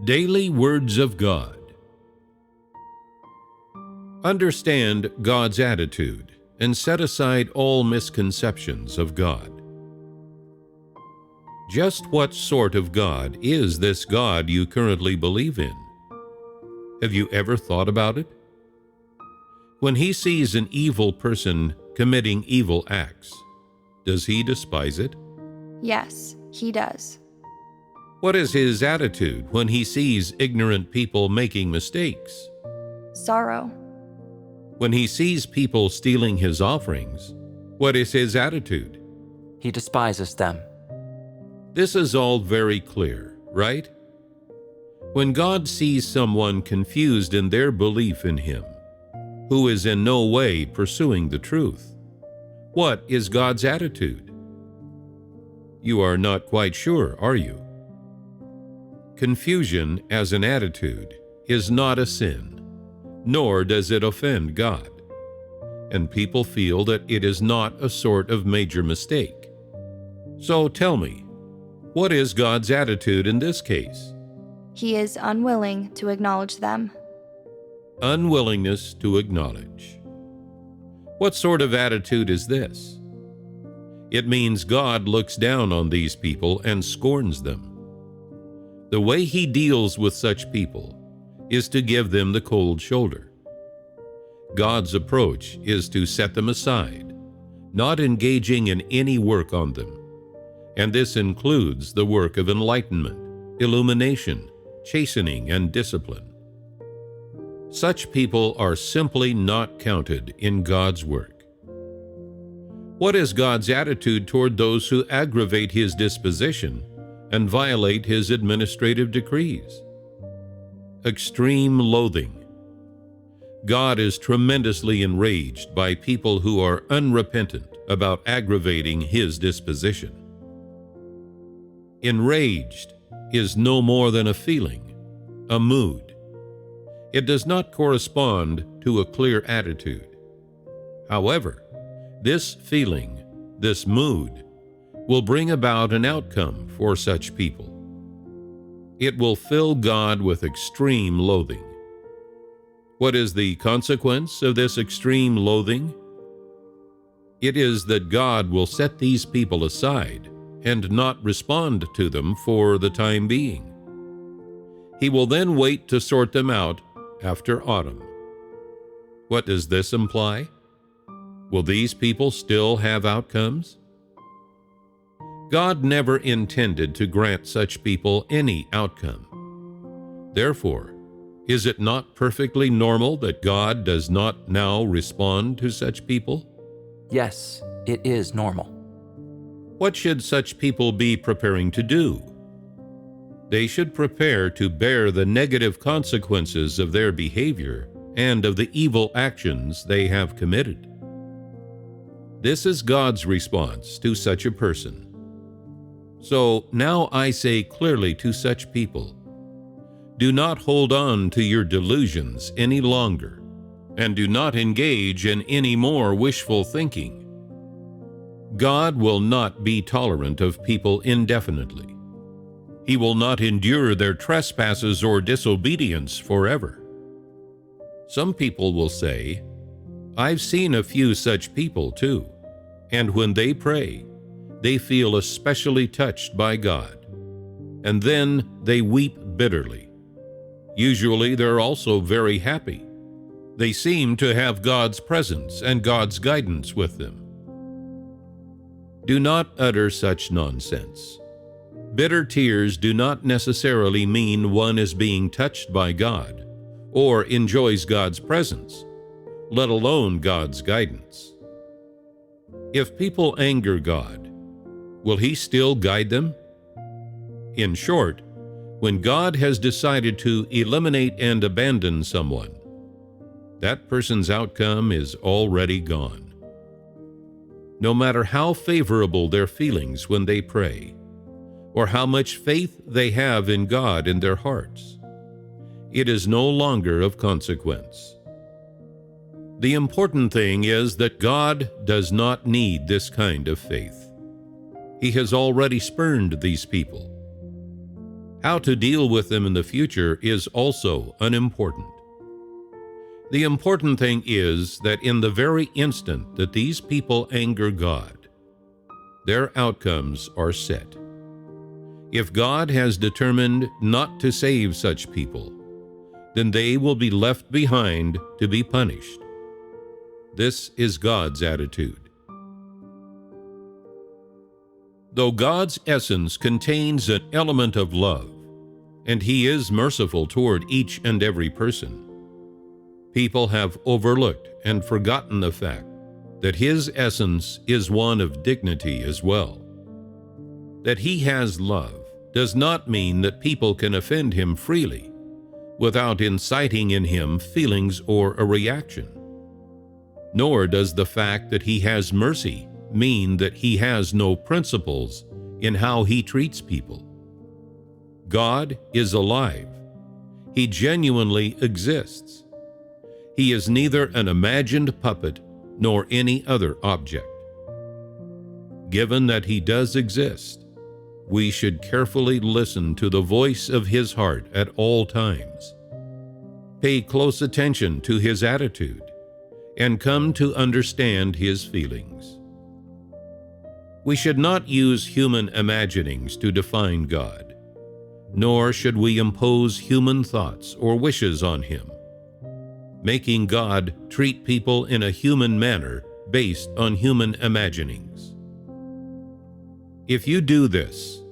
Daily Words of God. Understand God's attitude and set aside all misconceptions of God. Just what sort of God is this God you currently believe in? Have you ever thought about it? When he sees an evil person committing evil acts, does he despise it? Yes, he does. What is his attitude when he sees ignorant people making mistakes? Sorrow. When he sees people stealing his offerings, what is his attitude? He despises them. This is all very clear, right? When God sees someone confused in their belief in him, who is in no way pursuing the truth, what is God's attitude? You are not quite sure, are you? Confusion as an attitude is not a sin, nor does it offend God, and people feel that it is not a sort of major mistake. So tell me, what is God's attitude in this case? He is unwilling to acknowledge them. Unwillingness to acknowledge. What sort of attitude is this? It means God looks down on these people and scorns them. The way he deals with such people is to give them the cold shoulder. God's approach is to set them aside, not engaging in any work on them. And this includes the work of enlightenment, illumination, chastening, and discipline. Such people are simply not counted in God's work. What is God's attitude toward those who aggravate his disposition and violate his administrative decrees? Extreme loathing. God is tremendously enraged by people who are unrepentant about aggravating his disposition. Enraged is no more than a feeling, a mood. It does not correspond to a clear attitude. However, this feeling, this mood, will bring about an outcome for such people. It will fill God with extreme loathing. What is the consequence of this extreme loathing? It is that God will set these people aside and not respond to them for the time being. He will then wait to sort them out after autumn. What does this imply? Will these people still have outcomes? God never intended to grant such people any outcome. Therefore, is it not perfectly normal that God does not now respond to such people? Yes, it is normal. What should such people be preparing to do? They should prepare to bear the negative consequences of their behavior and of the evil actions they have committed. This is God's response to such a person. So now I say clearly to such people, do not hold on to your delusions any longer, and do not engage in any more wishful thinking. God will not be tolerant of people indefinitely. He will not endure their trespasses or disobedience forever. Some people will say, I've seen a few such people too, and when they pray, they feel especially touched by God, and then they weep bitterly. Usually they're also very happy. They seem to have God's presence and God's guidance with them. Do not utter such nonsense. Bitter tears do not necessarily mean one is being touched by God or enjoys God's presence, let alone God's guidance. If people anger God, will he still guide them? In short, when God has decided to eliminate and abandon someone, that person's outcome is already gone. No matter how favorable their feelings when they pray, or how much faith they have in God in their hearts, it is no longer of consequence. The important thing is that God does not need this kind of faith. He has already spurned these people. How to deal with them in the future is also unimportant. The important thing is that in the very instant that these people anger God, their outcomes are set. If God has determined not to save such people, then they will be left behind to be punished. This is God's attitude. Though God's essence contains an element of love, and He is merciful toward each and every person, people have overlooked and forgotten the fact that His essence is one of dignity as well. That He has love does not mean that people can offend Him freely without inciting in Him feelings or a reaction. Nor does the fact that He has mercy mean that He has no principles in how He treats people. God is alive. He genuinely exists. He is neither an imagined puppet nor any other object. Given that He does exist, we should carefully listen to the voice of His heart at all times. Pay close attention to His attitude and come to understand His feelings. We should not use human imaginings to define God, nor should we impose human thoughts or wishes on Him, making God treat people in a human manner based on human imaginings. If you do this,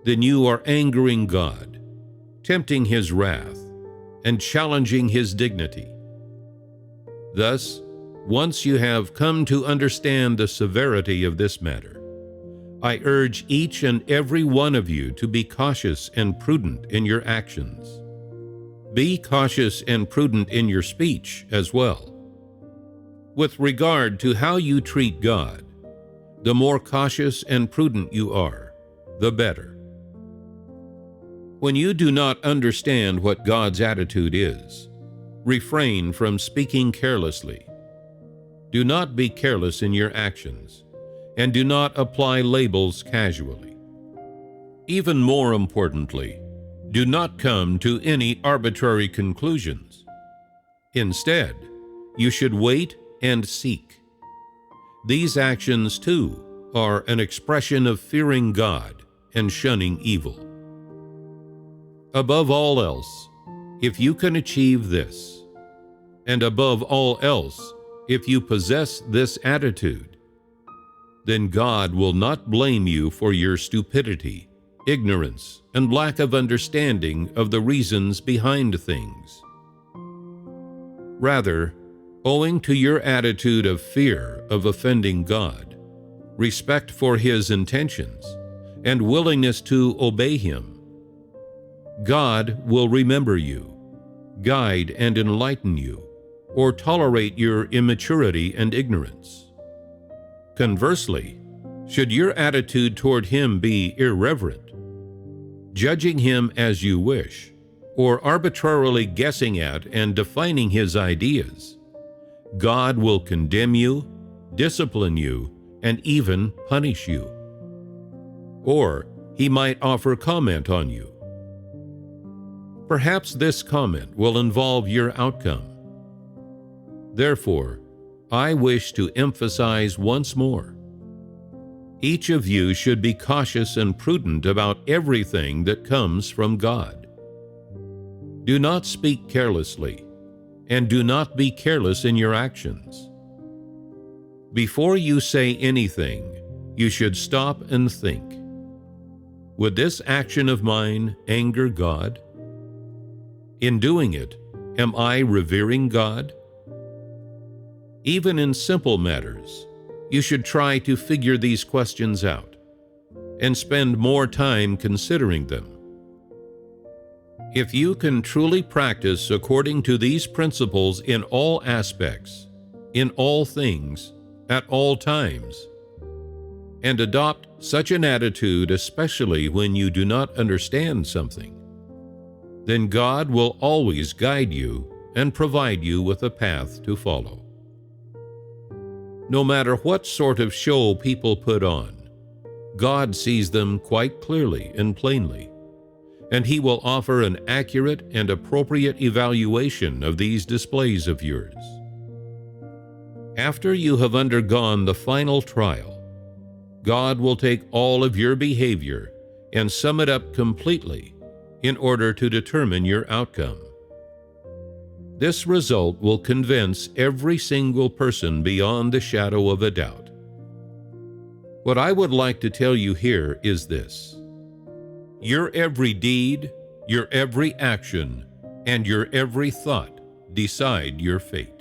then you are angering God, tempting His wrath, and challenging His dignity. Thus, once you have come to understand the severity of this matter, I urge each and every one of you to be cautious and prudent in your actions. Be cautious and prudent in your speech as well. With regard to how you treat God, the more cautious and prudent you are, the better. When you do not understand what God's attitude is, refrain from speaking carelessly. Do not be careless in your actions, and do not apply labels casually. Even more importantly, do not come to any arbitrary conclusions. Instead, you should wait and seek. These actions, too, are an expression of fearing God and shunning evil. Above all else, if you can achieve this, and above all else, if you possess this attitude, then God will not blame you for your stupidity, ignorance, and lack of understanding of the reasons behind things. Rather, owing to your attitude of fear of offending God, respect for His intentions, and willingness to obey Him, God will remember you, guide and enlighten you, or tolerate your immaturity and ignorance. Conversely, should your attitude toward Him be irreverent, judging Him as you wish, or arbitrarily guessing at and defining His ideas, God will condemn you, discipline you, and even punish you. Or He might offer comment on you. Perhaps this comment will involve your outcome. Therefore, I wish to emphasize once more, each of you should be cautious and prudent about everything that comes from God. Do not speak carelessly, and do not be careless in your actions. Before you say anything, you should stop and think, would this action of mine anger God? In doing it, am I revering God? Even in simple matters, you should try to figure these questions out and spend more time considering them. If you can truly practice according to these principles in all aspects, in all things, at all times, and adopt such an attitude especially when you do not understand something, then God will always guide you and provide you with a path to follow. No matter what sort of show people put on, God sees them quite clearly and plainly, and He will offer an accurate and appropriate evaluation of these displays of yours. After you have undergone the final trial, God will take all of your behavior and sum it up completely in order to determine your outcome. This result will convince every single person beyond the shadow of a doubt. What I would like to tell you here is this: your every deed, your every action, and your every thought decide your fate.